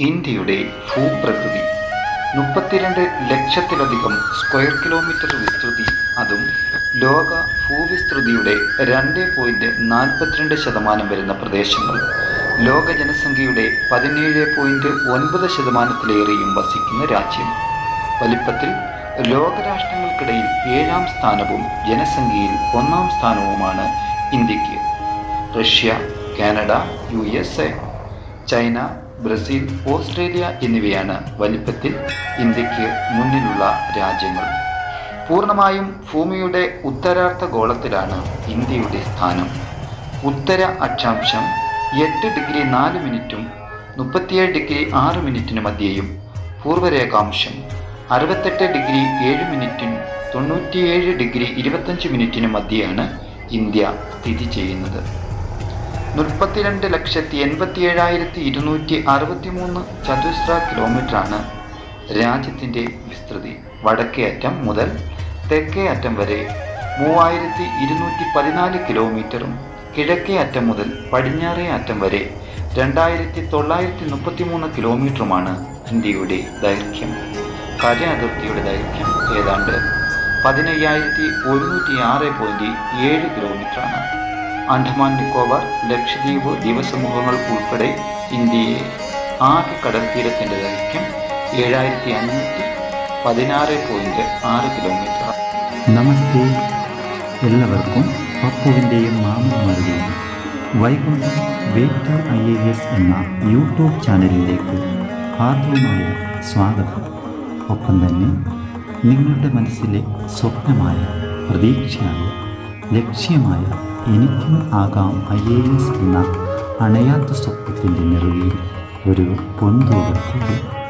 ഇന്ത്യയുടെ ഭൂപ്രകൃതി 32 ലക്ഷത്തിലധികം സ്ക്വയർ കിലോമീറ്റർ വിസ്തൃതി, അതും ലോക ഭൂവിസ്തൃതിയുടെ 2.42% വരുന്ന പ്രദേശങ്ങൾ. ലോക ജനസംഖ്യയുടെ 17.9%-ലേറെയും വസിക്കുന്ന രാജ്യം. വലിപ്പത്തിൽ ലോകരാഷ്ട്രങ്ങൾക്കിടയിൽ 7ാം സ്ഥാനവും ജനസംഖ്യയിൽ 1ാം സ്ഥാനവുമാണ് ഇന്ത്യക്ക്. Russia, Canada, USA, China, Brazil, Australia എന്നിവയാണ് വലിപ്പത്തിൽ ഇന്ത്യക്ക് മുന്നിലുള്ള രാജ്യങ്ങൾ. പൂർണ്ണമായും ഭൂമിയുടെ ഉത്തരാർദ്ധഗോളത്തിലാണ് ഇന്ത്യയുടെ സ്ഥാനം. ഉത്തര അക്ഷാംശം 8°4'ഉം 37°6'നും മധ്യേയും പൂർവ്വരേഖാംശം 68°7'ഉം 97°25'നും മധ്യേയാണ് ഇന്ത്യ സ്ഥിതി ചെയ്യുന്നത്. 32,87,263 ചതുരശ്ര കിലോമീറ്ററാണ് രാജ്യത്തിൻ്റെ വിസ്തൃതി. വടക്കേ അറ്റം മുതൽ തെക്കേ അറ്റം വരെ 3,214 കിലോമീറ്ററും കിഴക്കേ അറ്റം മുതൽ പടിഞ്ഞാറേ അറ്റം വരെ 2,933 കിലോമീറ്ററുമാണ് ഇന്ത്യയുടെ ദൈർഘ്യം. കര അതിർത്തിയുടെ ദൈർഘ്യം ഏതാണ്ട് 15,106.7 കിലോമീറ്ററാണ്. ആൻഡമാൻ നിക്കോബാർ, ലക്ഷദ്വീപ് ദ്വീപസമൂഹങ്ങൾ ഉൾപ്പെടെ ഇന്ത്യയെ ആകെ കടൽ തീരത്തിൻ്റെ ദൈർഘ്യം 7,516.6 കിലോമീറ്റർ. നമസ്തേ, എല്ലാവർക്കും പപ്പുവിൻ്റെയും മാമന്മാരുടെയും വൈകുണ്ഠം വേറ്റൂർ IAS എന്ന യൂട്യൂബ് ചാനലിലേക്ക് ഹാർദവമായ സ്വാഗതം. ഒപ്പം തന്നെ നിങ്ങളുടെ മനസ്സിലെ സ്വപ്നമായ, പ്രതീക്ഷയായ, ലക്ഷ്യമായ എനിക്കും ആകാം IAS എന്ന അണയാത്ത സ്വപ്നത്തിൻ്റെ നിറവിൽ ഒരു പൊൻതൂവൽ കൂടി